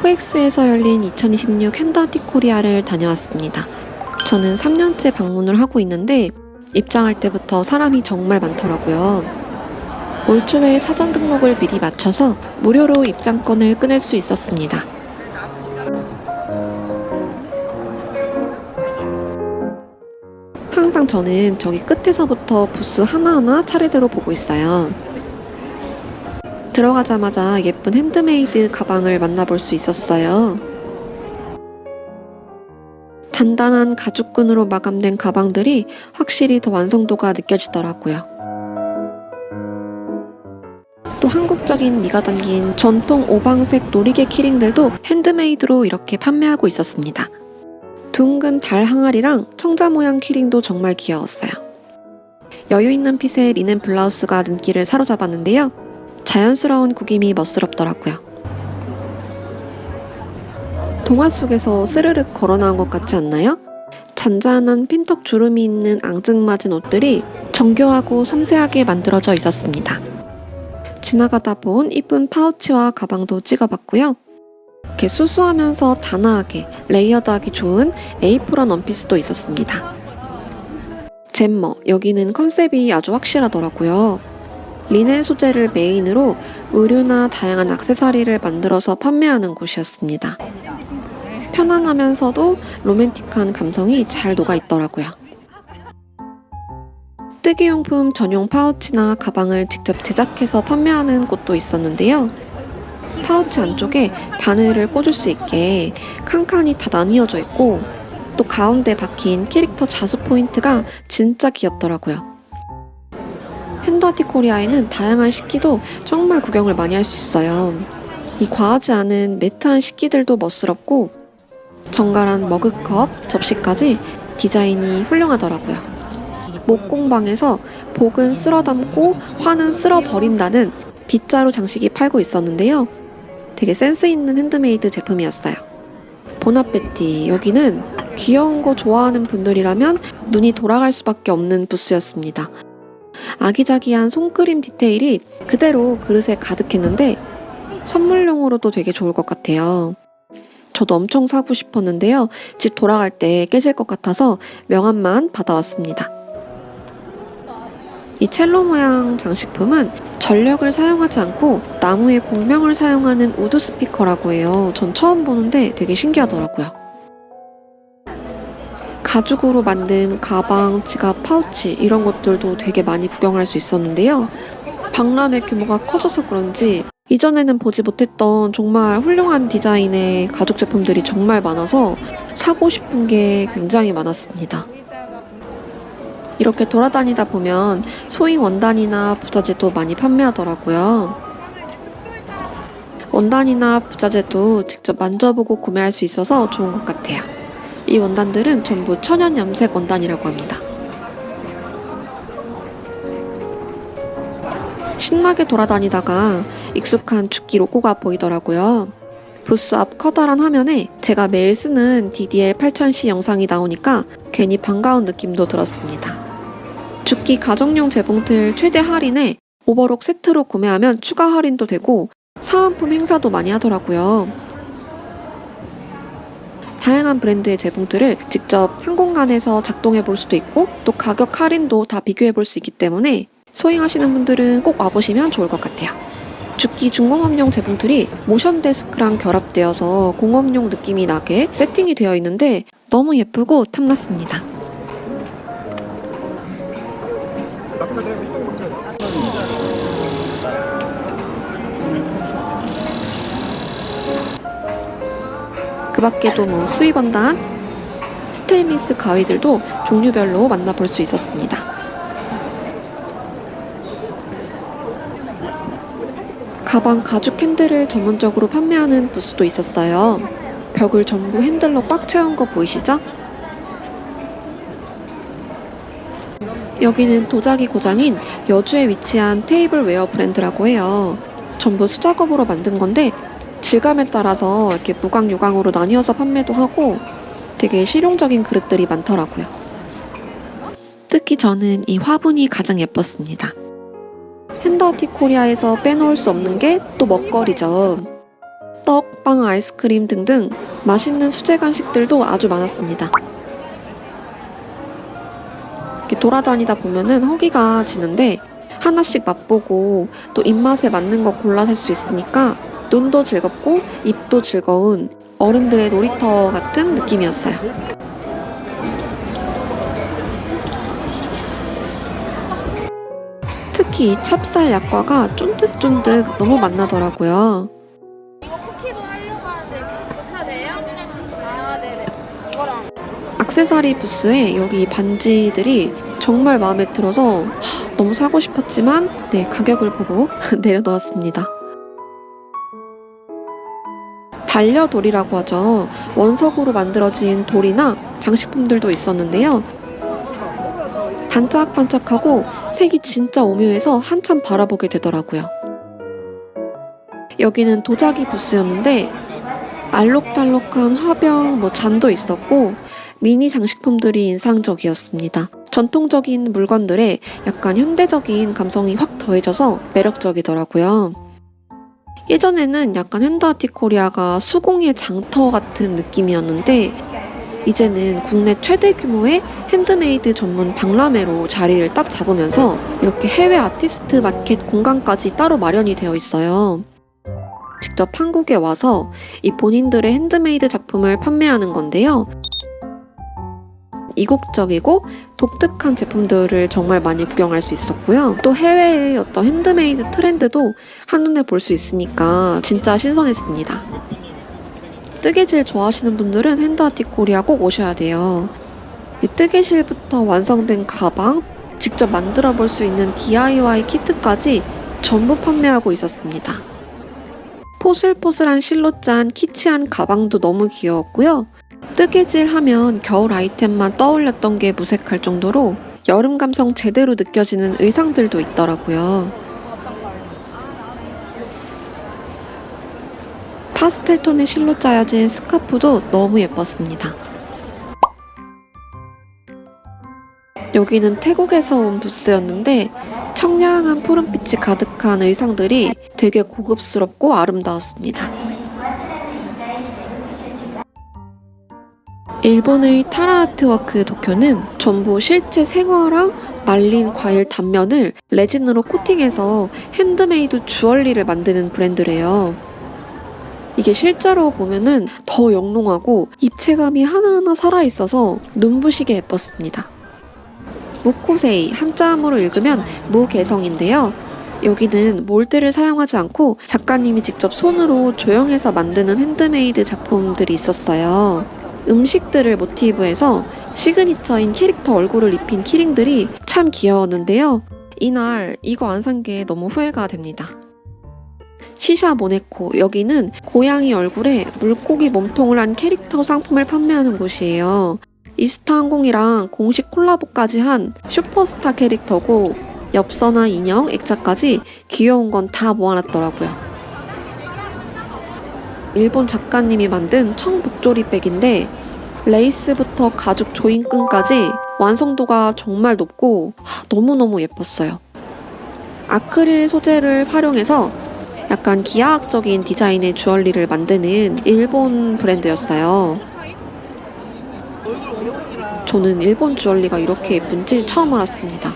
코엑스에서 열린 2026 핸드아트 코리아를 다녀왔습니다. 저는 3년째 방문을 하고 있는데 입장할 때부터 사람이 정말 많더라고요. 올 초에 사전 등록을 미리 마쳐서 무료로 입장권을 끊을 수 있었습니다. 항상 저는 저기 끝에서부터 부스 하나하나 차례대로 보고 있어요. 들어가자마자 예쁜 핸드메이드 가방을 만나볼 수 있었어요. 단단한 가죽끈으로 마감된 가방들이 확실히 더 완성도가 느껴지더라고요. 또 한국적인 미가 담긴 전통 오방색 놀이개 키링들도 핸드메이드로 이렇게 판매하고 있었습니다. 둥근 달 항아리랑 청자 모양 키링도 정말 귀여웠어요. 여유 있는 핏의 리넨 블라우스가 눈길을 사로잡았는데요. 자연스러운 구김이 멋스럽더라고요. 동화 속에서 스르륵 걸어 나온 것 같지 않나요? 잔잔한 핀턱 주름이 있는 앙증맞은 옷들이 정교하고 섬세하게 만들어져 있었습니다. 지나가다 본 이쁜 파우치와 가방도 찍어봤고요. 이렇게 수수하면서 단아하게 레이어드하기 좋은 에이프런 원피스도 있었습니다. 잼머, 여기는 컨셉이 아주 확실하더라고요. 리넨 소재를 메인으로 의류나 다양한 액세서리를 만들어서 판매하는 곳이었습니다. 편안하면서도 로맨틱한 감성이 잘 녹아있더라고요. 뜨개용품 전용 파우치나 가방을 직접 제작해서 판매하는 곳도 있었는데요. 파우치 안쪽에 바늘을 꽂을 수 있게 칸칸이 다 나뉘어져 있고 또 가운데 박힌 캐릭터 자수 포인트가 진짜 귀엽더라고요. 핸드아트 코리아에는 다양한 식기도 정말 구경을 많이 할 수 있어요. 이 과하지 않은 매트한 식기들도 멋스럽고 정갈한 머그컵, 접시까지 디자인이 훌륭하더라고요. 목공방에서 복은 쓸어 담고 화는 쓸어 버린다는 빗자루 장식이 팔고 있었는데요. 되게 센스 있는 핸드메이드 제품이었어요. 보나페티, 여기는 귀여운 거 좋아하는 분들이라면 눈이 돌아갈 수밖에 없는 부스였습니다. 아기자기한 손그림 디테일이 그대로 그릇에 가득했는데 선물용으로도 되게 좋을 것 같아요. 저도 엄청 사고 싶었는데요. 집 돌아갈 때 깨질 것 같아서 명함만 받아왔습니다. 이 첼로 모양 장식품은 전력을 사용하지 않고 나무의 공명을 사용하는 우드 스피커라고 해요. 전 처음 보는데 되게 신기하더라고요. 가죽으로 만든 가방, 지갑, 파우치 이런 것들도 되게 많이 구경할 수 있었는데요. 박람회 규모가 커져서 그런지 이전에는 보지 못했던 정말 훌륭한 디자인의 가죽 제품들이 정말 많아서 사고 싶은 게 굉장히 많았습니다. 이렇게 돌아다니다 보면 소잉 원단이나 부자재도 많이 판매하더라고요. 원단이나 부자재도 직접 만져보고 구매할 수 있어서 좋은 것 같아요. 이 원단들은 전부 천연 염색 원단이라고 합니다. 신나게 돌아다니다가 익숙한 죽기 로고가 보이더라고요. 부스 앞 커다란 화면에 제가 매일 쓰는 DDL8000C 영상이 나오니까 괜히 반가운 느낌도 들었습니다. 죽기 가정용 재봉틀 최대 할인에 오버록 세트로 구매하면 추가 할인도 되고 사은품 행사도 많이 하더라고요. 다양한 브랜드의 재봉틀을 직접 한 공간에서 작동해 볼 수도 있고 또 가격 할인도 다 비교해 볼 수 있기 때문에 소잉하시는 분들은 꼭 와보시면 좋을 것 같아요. 죽기 중공업용 재봉틀이 모션 데스크랑 결합되어서 공업용 느낌이 나게 세팅이 되어 있는데 너무 예쁘고 탐났습니다. 그 밖에도 수입 원단, 스테인리스 가위들도 종류별로 만나볼 수 있었습니다. 가방 가죽 핸들을 전문적으로 판매하는 부스도 있었어요. 벽을 전부 핸들로 꽉 채운 거 보이시죠? 여기는 도자기 고장인 여주에 위치한 테이블웨어 브랜드라고 해요. 전부 수작업으로 만든 건데 질감에 따라서 이렇게 무광, 유광으로 나뉘어서 판매도 하고 되게 실용적인 그릇들이 많더라고요. 특히 저는 이 화분이 가장 예뻤습니다. 핸드아트 코리아에서 빼놓을 수 없는 게 또 먹거리죠. 떡, 붕어빵, 아이스크림 등등 맛있는 수제 간식들도 아주 많았습니다. 이렇게 돌아다니다 보면은 허기가 지는데 하나씩 맛보고 또 입맛에 맞는 거 골라 살 수 있으니까 눈도 즐겁고 입도 즐거운 어른들의 놀이터 같은 느낌이었어요. 특히 이 찹쌀 약과가 쫀득쫀득 너무 맛나더라고요. 이거 쿠키도 하려고 하는데 괜찮아요? 아, 네네. 이거랑 액세서리 부스에 여기 반지들이 정말 마음에 들어서 너무 사고 싶었지만 네, 가격을 보고 내려놓았습니다. 반려돌이라고 하죠. 원석으로 만들어진 돌이나 장식품들도 있었는데요. 반짝반짝하고 색이 진짜 오묘해서 한참 바라보게 되더라고요. 여기는 도자기 부스였는데 알록달록한 화병, 잔도 있었고 미니 장식품들이 인상적이었습니다. 전통적인 물건들에 약간 현대적인 감성이 확 더해져서 매력적이더라고요. 예전에는 약간 핸드아티코리아가 수공예 장터 같은 느낌이었는데 이제는 국내 최대 규모의 핸드메이드 전문 박람회로 자리를 딱 잡으면서 이렇게 해외 아티스트 마켓 공간까지 따로 마련이 되어 있어요. 직접 한국에 와서 이 본인들의 핸드메이드 작품을 판매하는 건데요. 이국적이고 독특한 제품들을 정말 많이 구경할 수 있었고요. 또 해외의 어떤 핸드메이드 트렌드도 한눈에 볼 수 있으니까 진짜 신선했습니다. 뜨개질 좋아하시는 분들은 핸드아티코리아 꼭 오셔야 돼요. 이 뜨개실부터 완성된 가방, 직접 만들어 볼 수 있는 DIY 키트까지 전부 판매하고 있었습니다. 포슬포슬한 실로 짠 키치한 가방도 너무 귀여웠고요. 뜨개질 하면 겨울 아이템만 떠올렸던 게 무색할 정도로 여름 감성 제대로 느껴지는 의상들도 있더라고요. 파스텔 톤의 실로 짜여진 스카프도 너무 예뻤습니다. 여기는 태국에서 온 부스였는데 청량한 푸른빛이 가득한 의상들이 되게 고급스럽고 아름다웠습니다. 일본의 타라 아트워크 도쿄는 전부 실제 생화랑 말린 과일 단면을 레진으로 코팅해서 핸드메이드 주얼리를 만드는 브랜드래요. 이게 실제로 보면은 더 영롱하고 입체감이 하나하나 살아있어서 눈부시게 예뻤습니다. 무코세이, 한자음으로 읽으면 무개성인데요. 여기는 몰드를 사용하지 않고 작가님이 직접 손으로 조형해서 만드는 핸드메이드 작품들이 있었어요. 음식들을 모티브해서 시그니처인 캐릭터 얼굴을 입힌 키링들이 참 귀여웠는데요. 이날 이거 안 산 게 너무 후회가 됩니다. 시샤 모네코, 여기는 고양이 얼굴에 물고기 몸통을 한 캐릭터 상품을 판매하는 곳이에요. 이스타항공이랑 공식 콜라보까지 한 슈퍼스타 캐릭터고 엽서나 인형, 액자까지 귀여운 건 다 모아놨더라고요. 일본 작가님이 만든 청복조리 백인데 레이스부터 가죽 조인끈까지 완성도가 정말 높고 너무너무 예뻤어요. 아크릴 소재를 활용해서 약간 기하학적인 디자인의 주얼리를 만드는 일본 브랜드였어요. 저는 일본 주얼리가 이렇게 예쁜지 처음 알았습니다.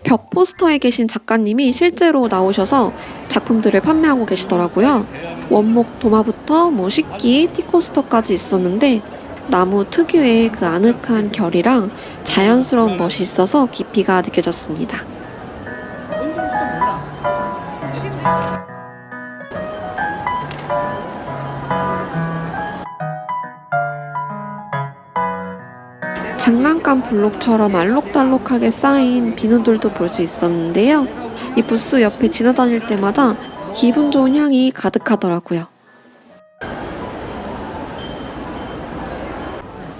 벽 포스터에 계신 작가님이 실제로 나오셔서 작품들을 판매하고 계시더라고요. 원목 도마부터 식기, 티코스터까지 있었는데 나무 특유의 그 아늑한 결이랑 자연스러운 멋이 있어서 깊이가 느껴졌습니다. 장난감 블록처럼 알록달록하게 쌓인 비누들도 볼 수 있었는데요. 이 부스 옆에 지나다닐 때마다 기분 좋은 향이 가득하더라고요.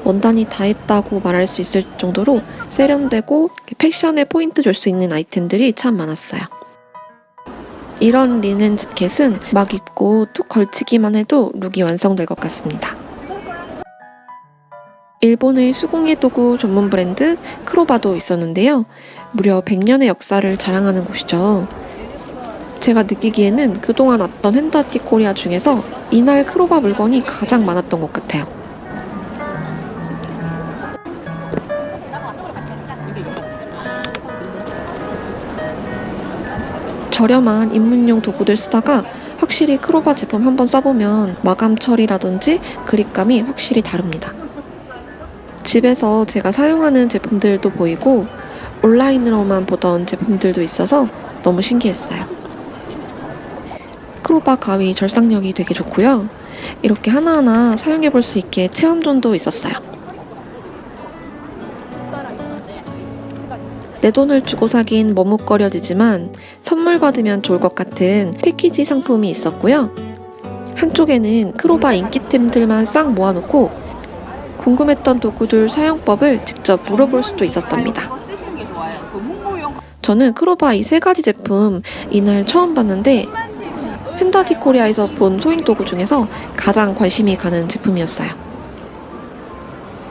원단이 다 했다고 말할 수 있을 정도로 세련되고 패션에 포인트 줄 수 있는 아이템들이 참 많았어요. 이런 리넨 재킷은 막 입고 툭 걸치기만 해도 룩이 완성될 것 같습니다. 일본의 수공예 도구 전문 브랜드 크로바도 있었는데요. 무려 100년의 역사를 자랑하는 곳이죠. 제가 느끼기에는 그동안 왔던 헨다티 코리아 중에서 이날 크로바 물건이 가장 많았던 것 같아요. 저렴한 입문용 도구들 쓰다가 확실히 크로바 제품 한번 써보면 마감 처리라든지 그립감이 확실히 다릅니다. 집에서 제가 사용하는 제품들도 보이고 온라인으로만 보던 제품들도 있어서 너무 신기했어요. 크로바 가위 절삭력이 되게 좋고요. 이렇게 하나하나 사용해볼 수 있게 체험존도 있었어요. 내 돈을 주고 사긴 머뭇거려지지만 선물 받으면 좋을 것 같은 패키지 상품이 있었고요. 한쪽에는 크로바 인기템들만 싹 모아놓고 궁금했던 도구들 사용법을 직접 물어볼 수도 있었답니다. 저는 크로바 이 세 가지 제품 이날 처음 봤는데 헨다티 코리아에서 본 소잉 도구 중에서 가장 관심이 가는 제품이었어요.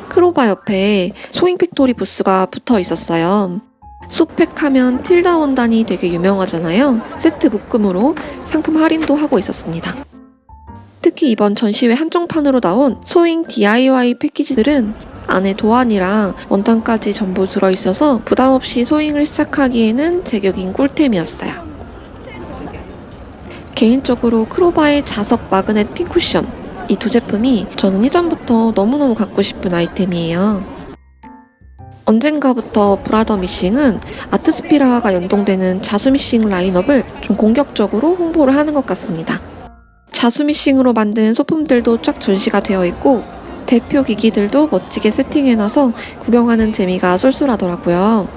크로바 옆에 소잉 팩토리 부스가 붙어 있었어요. 소팩 하면 틸다 원단이 되게 유명하잖아요. 세트 묶음으로 상품 할인도 하고 있었습니다. 특히 이번 전시회 한정판으로 나온 소잉 DIY 패키지들은 안에 도안이랑 원단까지 전부 들어있어서 부담없이 소잉을 시작하기에는 제격인 꿀템이었어요. 개인적으로 크로바의 자석 마그넷 핀쿠션, 이 두 제품이 저는 이전부터 너무너무 갖고 싶은 아이템이에요. 언젠가부터 브라더 미싱은 아트스피라가 연동되는 자수미싱 라인업을 좀 공격적으로 홍보를 하는 것 같습니다. 자수미싱으로 만든 소품들도 쫙 전시가 되어 있고 대표 기기들도 멋지게 세팅해놔서 구경하는 재미가 쏠쏠하더라고요.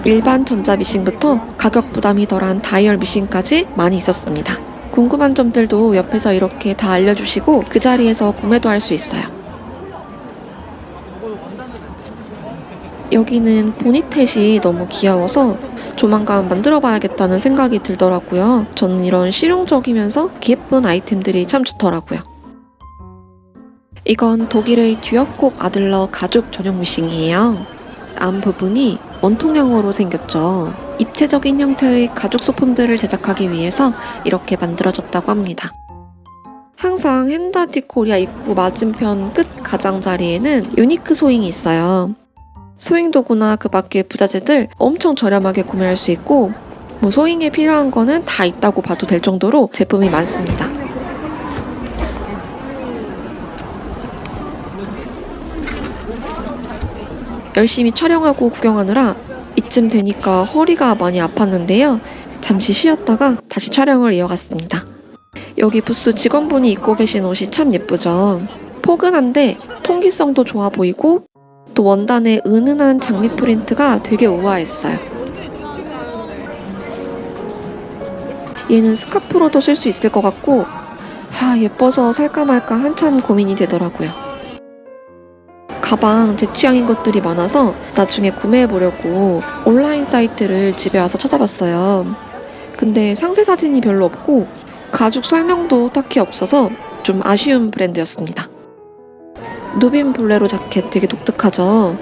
일반 전자미싱부터 가격 부담이 덜한 다이얼 미싱까지 많이 있었습니다. 궁금한 점들도 옆에서 이렇게 다 알려주시고 그 자리에서 구매도 할 수 있어요. 여기는 보니텟이 너무 귀여워서 조만간 만들어봐야겠다는 생각이 들더라고요. 저는 이런 실용적이면서 예쁜 아이템들이 참 좋더라고요. 이건 독일의 듀어콥 아들러 가죽 전용 미싱이에요. 앞 부분이 원통형으로 생겼죠. 입체적인 형태의 가죽 소품들을 제작하기 위해서 이렇게 만들어졌다고 합니다. 항상 헨다티 코리아 입구 맞은편 끝 가장자리에는 유니크 소잉이 있어요. 소잉 도구나 그 밖의 부자재들 엄청 저렴하게 구매할 수 있고 소잉에 필요한 거는 다 있다고 봐도 될 정도로 제품이 많습니다. 열심히 촬영하고 구경하느라 이쯤 되니까 허리가 많이 아팠는데요. 잠시 쉬었다가 다시 촬영을 이어갔습니다. 여기 부스 직원분이 입고 계신 옷이 참 예쁘죠. 포근한데 통기성도 좋아 보이고 또 원단의 은은한 장미 프린트가 되게 우아했어요. 얘는 스카프로도 쓸 수 있을 것 같고 예뻐서 살까 말까 한참 고민이 되더라고요. 가방 제 취향인 것들이 많아서 나중에 구매해보려고 온라인 사이트를 집에 와서 찾아봤어요. 근데 상세 사진이 별로 없고 가죽 설명도 딱히 없어서 좀 아쉬운 브랜드였습니다. 누빔 볼레로 자켓 되게 독특하죠?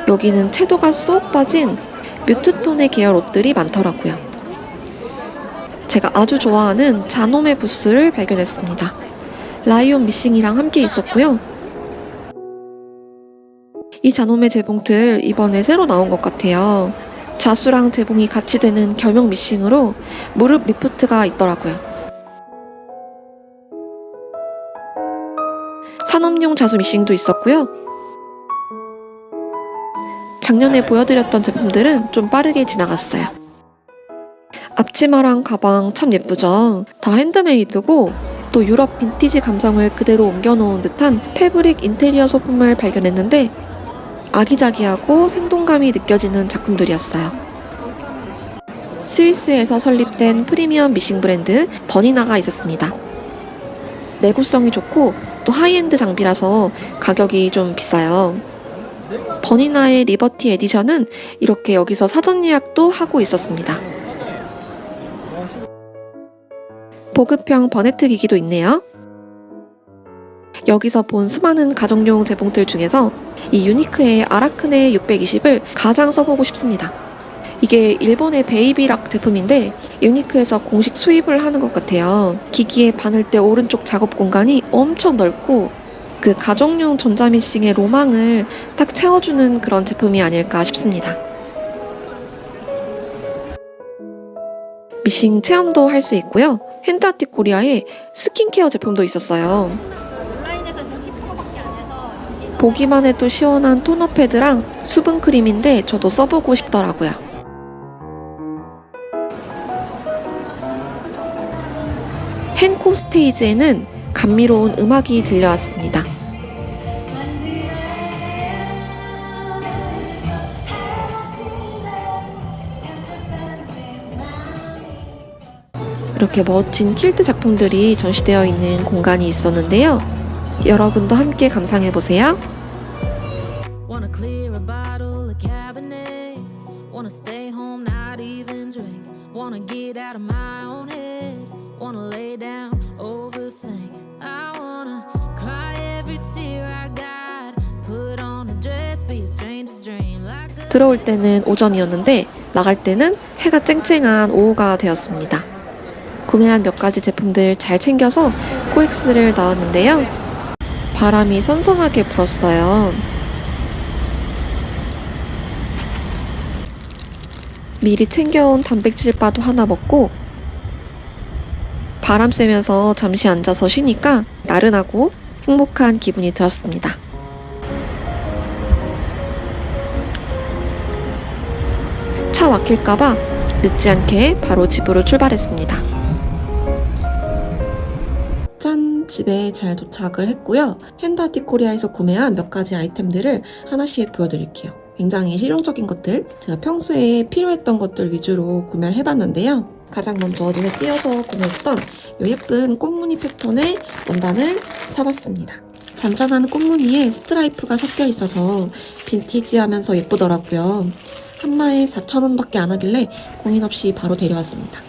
여기는 채도가 쏙 빠진 뮤트톤의 계열 옷들이 많더라고요. 제가 아주 좋아하는 자노메 부스를 발견했습니다. 라이온 미싱이랑 함께 있었고요. 이 자노메 재봉틀 이번에 새로 나온 것 같아요. 자수랑 재봉이 같이 되는 겸용 미싱으로 무릎 리프트가 있더라고요. 산업용 자수 미싱도 있었고요. 작년에 보여드렸던 제품들은 좀 빠르게 지나갔어요. 앞치마랑 가방 참 예쁘죠? 다 핸드메이드고 또 유럽 빈티지 감성을 그대로 옮겨놓은 듯한 패브릭 인테리어 소품을 발견했는데 아기자기하고 생동감이 느껴지는 작품들이었어요. 스위스에서 설립된 프리미엄 미싱 브랜드 버니나가 있었습니다. 내구성이 좋고 또 하이엔드 장비라서 가격이 좀 비싸요. 버니나의 리버티 에디션은 이렇게 여기서 사전 예약도 하고 있었습니다. 보급형 버네트 기기도 있네요. 여기서 본 수많은 가정용 재봉틀 중에서 이 유니크의 아라크네 620을 가장 써보고 싶습니다. 이게 일본의 베이비락 제품인데 유니크에서 공식 수입을 하는 것 같아요. 기기에 바늘 때 오른쪽 작업 공간이 엄청 넓고 그 가정용 전자미싱의 로망을 딱 채워주는 그런 제품이 아닐까 싶습니다. 미싱 체험도 할 수 있고요. 핸드아티 코리아에 스킨케어 제품도 있었어요. 온라인에서 지금 10%밖에 안 해서 보기만 해도 시원한 토너 패드랑 수분 크림인데 저도 써보고 싶더라고요. 헨코 스테이지에는 감미로운 음악이 들려왔습니다. 이렇게 멋진 퀼트 작품들이 전시되어 있는 공간이 있었는데요. 여러분도 함께 감상해보세요. Wanna clear a bottle of Cabernet. Wanna stay home, not even drink. Wanna get out of my own head. Wanna lay down, overthink. I wanna cry every tear I got. Put on a dress, be a stranger's dream. Like a 들어올 때는 오전이었는데 나갈 때는 해가 쨍쨍한 오후가 되었습니다. 구매한 몇 가지 제품들 잘 챙겨서 코엑스를 넣었는데요. 바람이 선선하게 불었어요. 미리 챙겨온 단백질바도 하나 먹고 바람 쐬면서 잠시 앉아서 쉬니까 나른하고 행복한 기분이 들었습니다. 차 막힐까봐 늦지 않게 바로 집으로 출발했습니다. 짠! 집에 잘 도착을 했고요. 핸드아티 코리아에서 구매한 몇 가지 아이템들을 하나씩 보여드릴게요. 굉장히 실용적인 것들, 제가 평소에 필요했던 것들 위주로 구매를 해봤는데요. 가장 먼저 눈에 띄어서 구매했던 이 예쁜 꽃무늬 패턴의 원단을 사봤습니다. 잔잔한 꽃무늬에 스트라이프가 섞여 있어서 빈티지하면서 예쁘더라고요. 한마에 4,000원밖에 안 하길래 고민 없이 바로 데려왔습니다.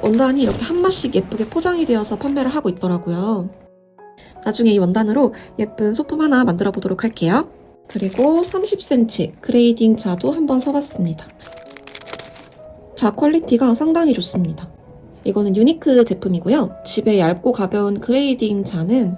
원단이 이렇게 한 마씩 예쁘게 포장이 되어서 판매를 하고 있더라고요. 나중에 이 원단으로 예쁜 소품 하나 만들어 보도록 할게요. 그리고 30cm 그레이딩 자도 한번 써봤습니다. 자 퀄리티가 상당히 좋습니다. 이거는 유니크 제품이고요. 집에 얇고 가벼운 그레이딩 자는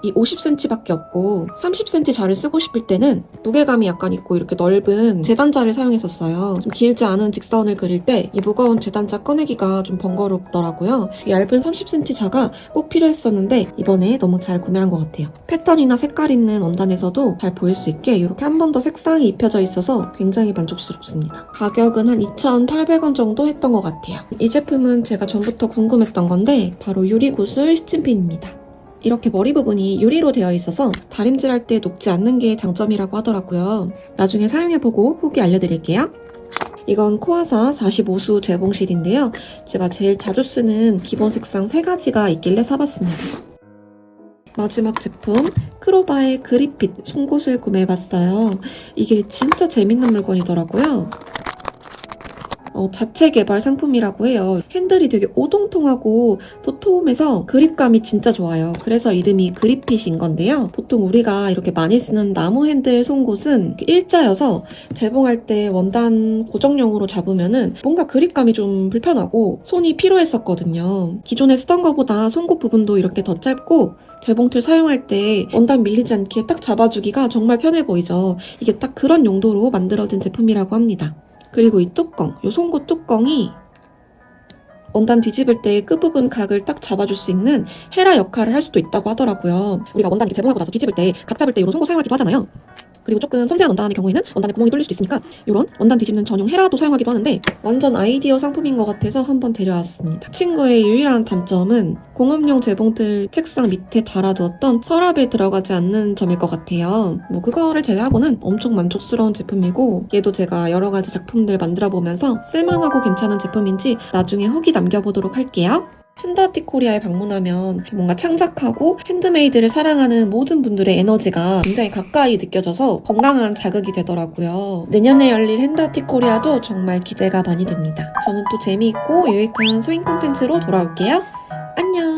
이 50cm밖에 없고 30cm 자를 쓰고 싶을 때는 무게감이 약간 있고 이렇게 넓은 재단자를 사용했었어요. 좀 길지 않은 직선을 그릴 때 이 무거운 재단자 꺼내기가 좀 번거롭더라고요. 이 얇은 30cm 자가 꼭 필요했었는데 이번에 너무 잘 구매한 것 같아요. 패턴이나 색깔 있는 원단에서도 잘 보일 수 있게 이렇게 한 번 더 색상이 입혀져 있어서 굉장히 만족스럽습니다. 가격은 한 2,800원 정도 했던 것 같아요. 이 제품은 제가 전부터 궁금했던 건데 바로 유리구슬 시침핀입니다. 이렇게 머리 부분이 유리로 되어 있어서 다림질할 때 녹지 않는 게 장점이라고 하더라고요. 나중에 사용해보고 후기 알려드릴게요. 이건 코아사 45수 재봉실인데요. 제가 제일 자주 쓰는 기본 색상 3가지가 있길래 사봤습니다. 마지막 제품 크로바의 그립핏 송곳을 구매해봤어요. 이게 진짜 재밌는 물건이더라고요. 자체 개발 상품이라고 해요. 핸들이 되게 오동통하고 도톰해서 그립감이 진짜 좋아요. 그래서 이름이 그립핏인 건데요. 보통 우리가 이렇게 많이 쓰는 나무 핸들 송곳은 일자여서 재봉할 때 원단 고정용으로 잡으면은 뭔가 그립감이 좀 불편하고 손이 피로했었거든요. 기존에 쓰던 것보다 송곳 부분도 이렇게 더 짧고 재봉틀 사용할 때 원단 밀리지 않게 딱 잡아주기가 정말 편해 보이죠. 이게 딱 그런 용도로 만들어진 제품이라고 합니다. 그리고 이 뚜껑, 이 송곳 뚜껑이 원단 뒤집을 때 끝부분 각을 딱 잡아줄 수 있는 헤라 역할을 할 수도 있다고 하더라고요. 우리가 원단 이렇게 재봉하고 나서 뒤집을 때 각 잡을 때 이런 송곳 사용하기도 하잖아요. 그리고 조금 섬세한 원단의 경우에는 원단에 구멍이 뚫릴 수도 있으니까 이런 원단 뒤집는 전용 헤라도 사용하기도 하는데 완전 아이디어 상품인 것 같아서 한번 데려왔습니다. 친구의 유일한 단점은 공업용 재봉틀 책상 밑에 달아두었던 서랍에 들어가지 않는 점일 것 같아요. 뭐 그거를 제외하고는 엄청 만족스러운 제품이고 얘도 제가 여러 가지 작품들 만들어 보면서 쓸만하고 괜찮은 제품인지 나중에 후기 남겨보도록 할게요. 핸드아티 코리아에 방문하면 뭔가 창작하고 핸드메이드를 사랑하는 모든 분들의 에너지가 굉장히 가까이 느껴져서 건강한 자극이 되더라고요. 내년에 열릴 핸드아티 코리아도 정말 기대가 많이 됩니다. 저는 또 재미있고 유익한 소잉 콘텐츠로 돌아올게요. 안녕!